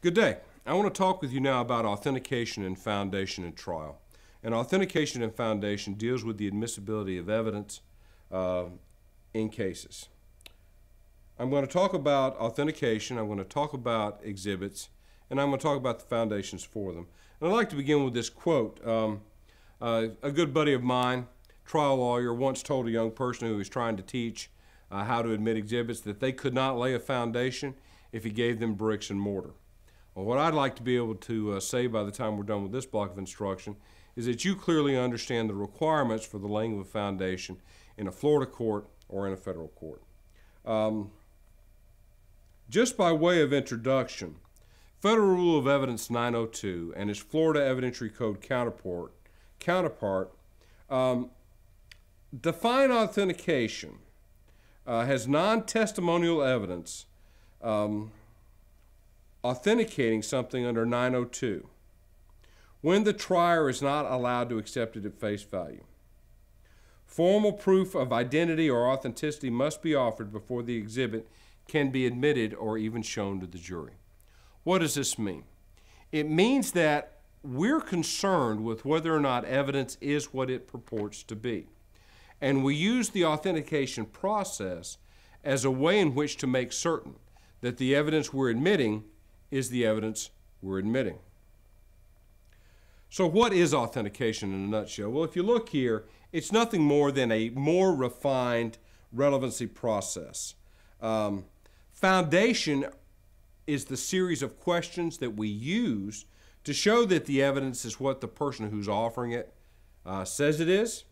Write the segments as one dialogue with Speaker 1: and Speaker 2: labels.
Speaker 1: Good day. I want to talk with you now about authentication and foundation in trial. And authentication and foundation deals with the admissibility of evidence in cases. I'm going to talk about authentication, I'm going to talk about exhibits, and I'm going to talk about the foundations for them. And I'd like to begin with this quote. A good buddy of mine, trial lawyer, once told a young person who was trying to teach how to admit exhibits that they could not lay a foundation if he gave them bricks and mortar. Well, what I'd like to be able to say by the time we're done with this block of instruction is that you clearly understand the requirements for the laying of a foundation in a Florida court or in a federal court. Just by way of introduction, Federal Rule of Evidence 902 and its Florida Evidentiary Code counterpart define authentication as non-testimonial evidence authenticating something under 902 when the trier is not allowed to accept it at face value. Formal proof of identity or authenticity must be offered before the exhibit can be admitted or even shown to the jury. What does this mean? It means that we're concerned with whether or not evidence is what it purports to be. And we use the authentication process as a way in which to make certain that the evidence we're admitting is the evidence we're admitting. So what is authentication in a nutshell? Well, if you look here, it's nothing more than a more refined relevancy process. Foundation is the series of questions that we use to show that the evidence is what the person who's offering it says it is.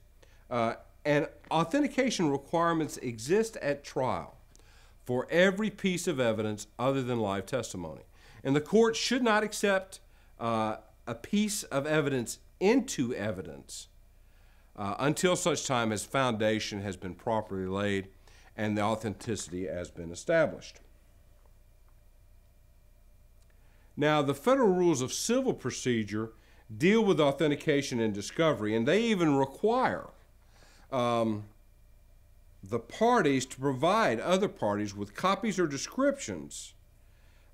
Speaker 1: And authentication requirements exist at trial for every piece of evidence other than live testimony. And the court should not accept a piece of evidence into evidence until such time as foundation has been properly laid and the authenticity has been established. Now, the federal rules of civil procedure deal with authentication and discovery, and they even require the parties to provide other parties with copies or descriptions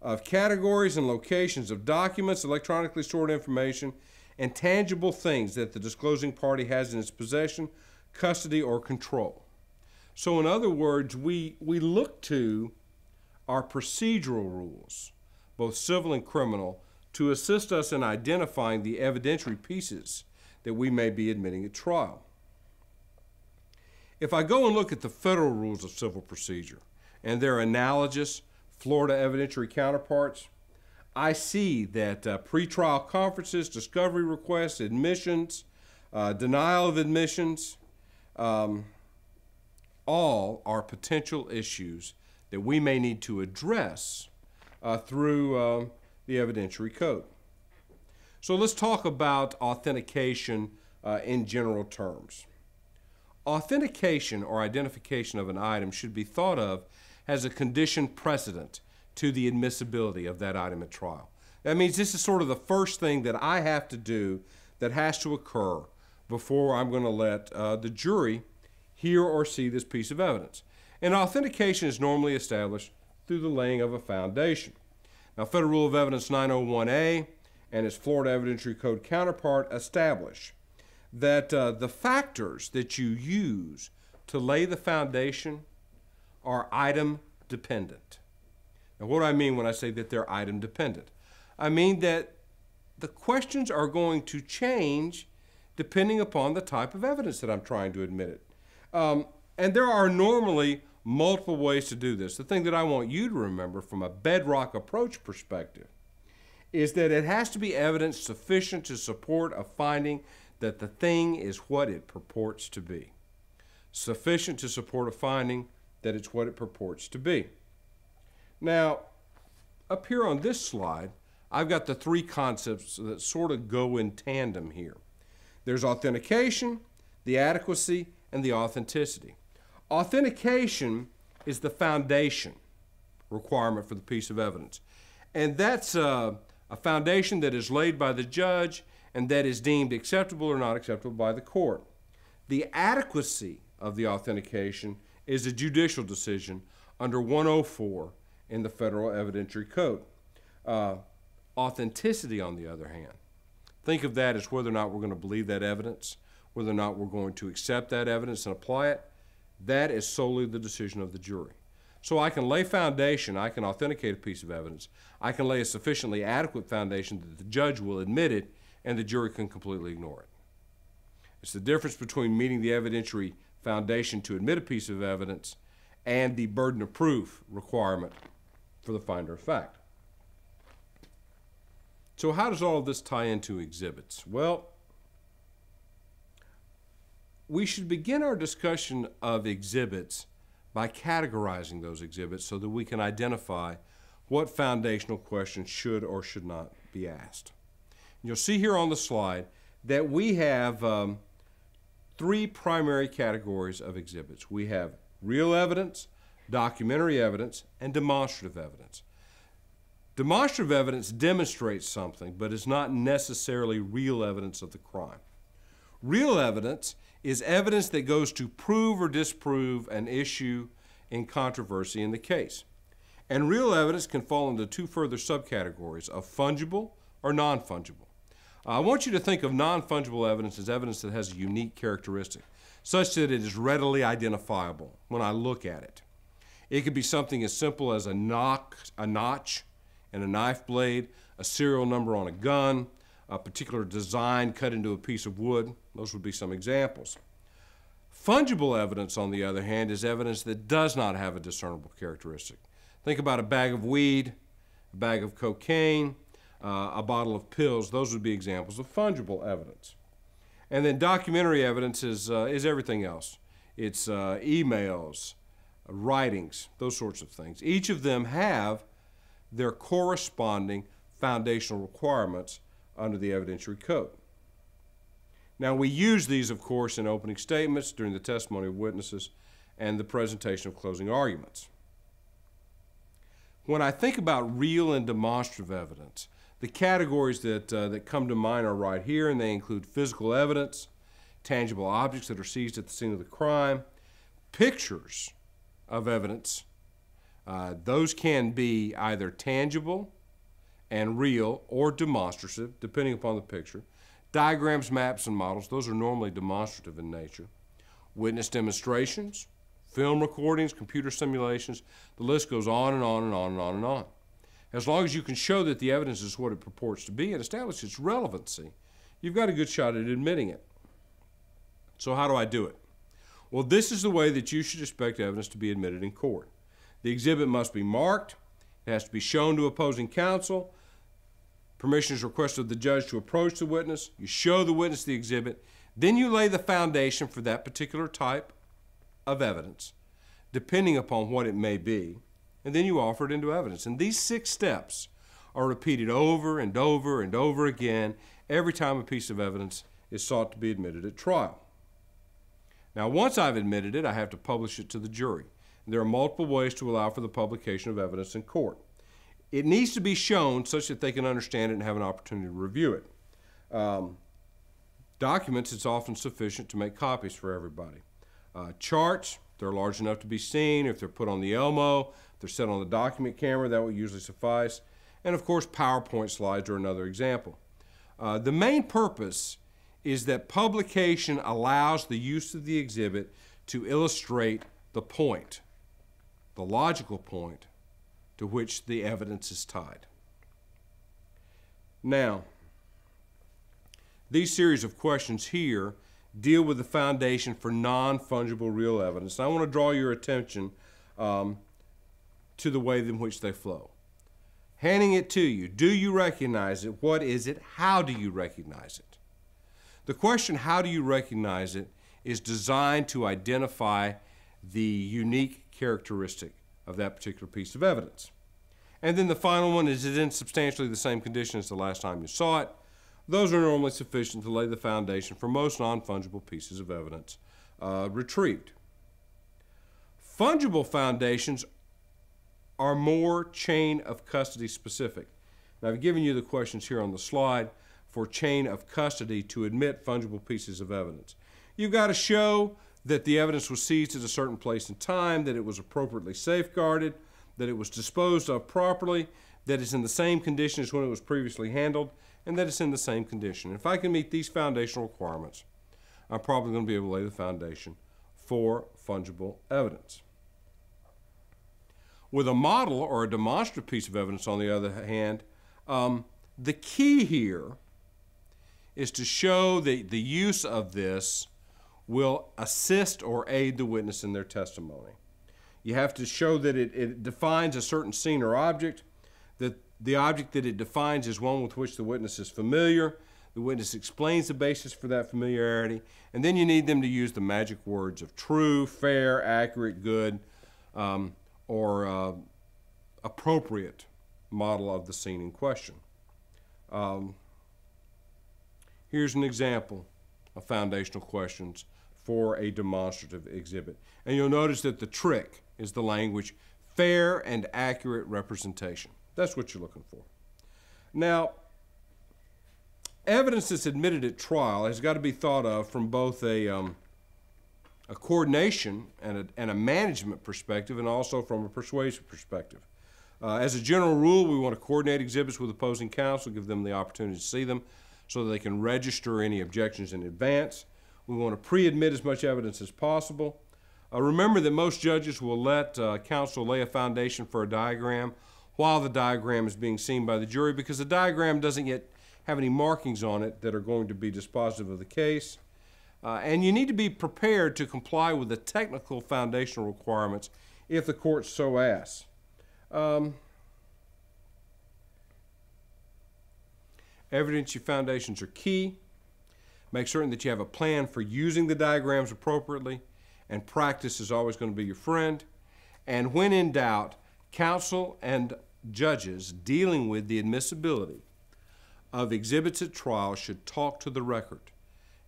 Speaker 1: of categories and locations of documents, electronically stored information, and tangible things that the disclosing party has in its possession, custody, or control. So in other words, we look to our procedural rules, both civil and criminal, to assist us in identifying the evidentiary pieces that we may be admitting at trial. If I go and look at the federal rules of civil procedure and their analogous Florida evidentiary counterparts, I see that pretrial conferences, discovery requests, admissions, denial of admissions, all are potential issues that we may need to address through the evidentiary code. So let's talk about authentication in general terms. Authentication or identification of an item should be thought of as a condition precedent to the admissibility of that item at trial. That means this is sort of the first thing that I have to do that has to occur before I'm going to let the jury hear or see this piece of evidence. And authentication is normally established through the laying of a foundation. Now, Federal Rule of Evidence 901A and its Florida Evidentiary Code counterpart establish that the factors that you use to lay the foundation are item dependent. Now, what do I mean when I say that they're item dependent? I mean that the questions are going to change depending upon the type of evidence that I'm trying to admit it. And there are normally multiple ways to do this. The thing that I want you to remember from a bedrock approach perspective is that it has to be evidence sufficient to support a finding that the thing is what it purports to be. Sufficient to support a finding that it's what it purports to be. Now, up here on this slide, I've got the three concepts that sort of go in tandem here. There's authentication, the adequacy, and the authenticity. Authentication is the foundation requirement for the piece of evidence. And that's a foundation that is laid by the judge and that is deemed acceptable or not acceptable by the court. The adequacy of the authentication is a judicial decision under 104 in the Federal Evidentiary Code. Authenticity, on the other hand, think of that as whether or not we're going to believe that evidence, whether or not we're going to accept that evidence and apply it. That is solely the decision of the jury. So I can lay foundation, I can authenticate a piece of evidence, I can lay a sufficiently adequate foundation that the judge will admit it and the jury can completely ignore it. It's the difference between meeting the evidentiary foundation to admit a piece of evidence and the burden of proof requirement for the finder of fact. So how does all of this tie into exhibits? Well, we should begin our discussion of exhibits by categorizing those exhibits so that we can identify what foundational questions should or should not be asked. You'll see here on the slide that we have three primary categories of exhibits. We have real evidence, documentary evidence, and demonstrative evidence. Demonstrative evidence demonstrates something, but is not necessarily real evidence of the crime. Real evidence is evidence that goes to prove or disprove an issue in controversy in the case. And real evidence can fall into two further subcategories of fungible or non-fungible. I want you to think of non-fungible evidence as evidence that has a unique characteristic, such that it is readily identifiable when I look at it. It could be something as simple as a notch in a knife blade, a serial number on a gun, a particular design cut into a piece of wood. Those would be some examples. Fungible evidence, on the other hand, is evidence that does not have a discernible characteristic. Think about a bag of weed, a bag of cocaine, a bottle of pills. Those would be examples of fungible evidence. And then documentary evidence is everything else. It's emails, writings, those sorts of things. Each of them have their corresponding foundational requirements under the evidentiary code. Now, we use these, of course, in opening statements, during the testimony of witnesses, and the presentation of closing arguments. When I think about real and demonstrative evidence, the categories that come to mind are right here, and they include physical evidence, tangible objects that are seized at the scene of the crime, pictures of evidence. Those can be either tangible and real or demonstrative, depending upon the picture. Diagrams, maps, and models, those are normally demonstrative in nature. Witness demonstrations, film recordings, computer simulations, the list goes on and on and on and on and on. As long as you can show that the evidence is what it purports to be and establish its relevancy, you've got a good shot at admitting it. So how do I do it? Well, this is the way that you should expect evidence to be admitted in court. The exhibit must be marked. It has to be shown to opposing counsel. Permission is requested of the judge to approach the witness. You show the witness the exhibit. Then you lay the foundation for that particular type of evidence, depending upon what it may be, and then you offer it into evidence. And these 6 steps are repeated over and over and over again every time a piece of evidence is sought to be admitted at trial. Now, once I've admitted it, I have to publish it to the jury. There are multiple ways to allow for the publication of evidence in court. It needs to be shown such that they can understand it and have an opportunity to review it. Documents, it's often sufficient to make copies for everybody. Charts, they're large enough to be seen. If they're put on the Elmo, if they're set on the document camera, that will usually suffice. And of course, PowerPoint slides are another example. The main purpose is that publication allows the use of the exhibit to illustrate the point, the logical point to which the evidence is tied. Now, these series of questions here deal with the foundation for non-fungible real evidence. And I want to draw your attention to the way in which they flow. Handing it to you, do you recognize it? What is it? How do you recognize it? The question, how do you recognize it, is designed to identify the unique characteristic of that particular piece of evidence. And then the final one, is it in substantially the same condition as the last time you saw it? Those are normally sufficient to lay the foundation for most non-fungible pieces of evidence retrieved. Fungible foundations are more chain of custody specific. Now, I've given you the questions here on the slide for chain of custody to admit fungible pieces of evidence. You've got to show that the evidence was seized at a certain place and time, that it was appropriately safeguarded, that it was disposed of properly, that it's in the same condition as when it was previously handled, and that it's in the same condition. If I can meet these foundational requirements, I'm probably going to be able to lay the foundation for fungible evidence. With a model or a demonstrative piece of evidence, on the other hand, the key here is to show that the use of this will assist or aid the witness in their testimony. You have to show that it defines a certain scene or object, that the object that it defines is one with which the witness is familiar. The witness explains the basis for that familiarity, and then you need them to use the magic words of true, fair, accurate, good, or appropriate model of the scene in question. Here's an example of foundational questions for a demonstrative exhibit. And you'll notice that the trick is the language fair and accurate representation. That's what you're looking for. Now, evidence that's admitted at trial has got to be thought of from both a coordination and a management perspective, and also from a persuasive perspective. As a general rule, we want to coordinate exhibits with opposing counsel, give them the opportunity to see them so that they can register any objections in advance. We want to pre-admit as much evidence as possible. Remember that most judges will let counsel lay a foundation for a diagram while the diagram is being seen by the jury, because the diagram doesn't yet have any markings on it that are going to be dispositive of the case. And you need to be prepared to comply with the technical foundational requirements if the court so asks. Evidentiary foundations are key. Make certain that you have a plan for using the diagrams appropriately, and practice is always going to be your friend. And when in doubt, counsel and judges dealing with the admissibility of exhibits at trial should talk to the record.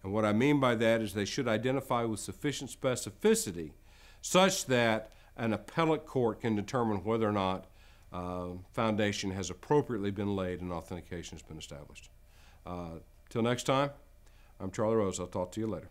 Speaker 1: And what I mean by that is they should identify with sufficient specificity such that an appellate court can determine whether or not foundation has appropriately been laid and authentication has been established. Till next time, I'm Charlie Rose. I'll talk to you later.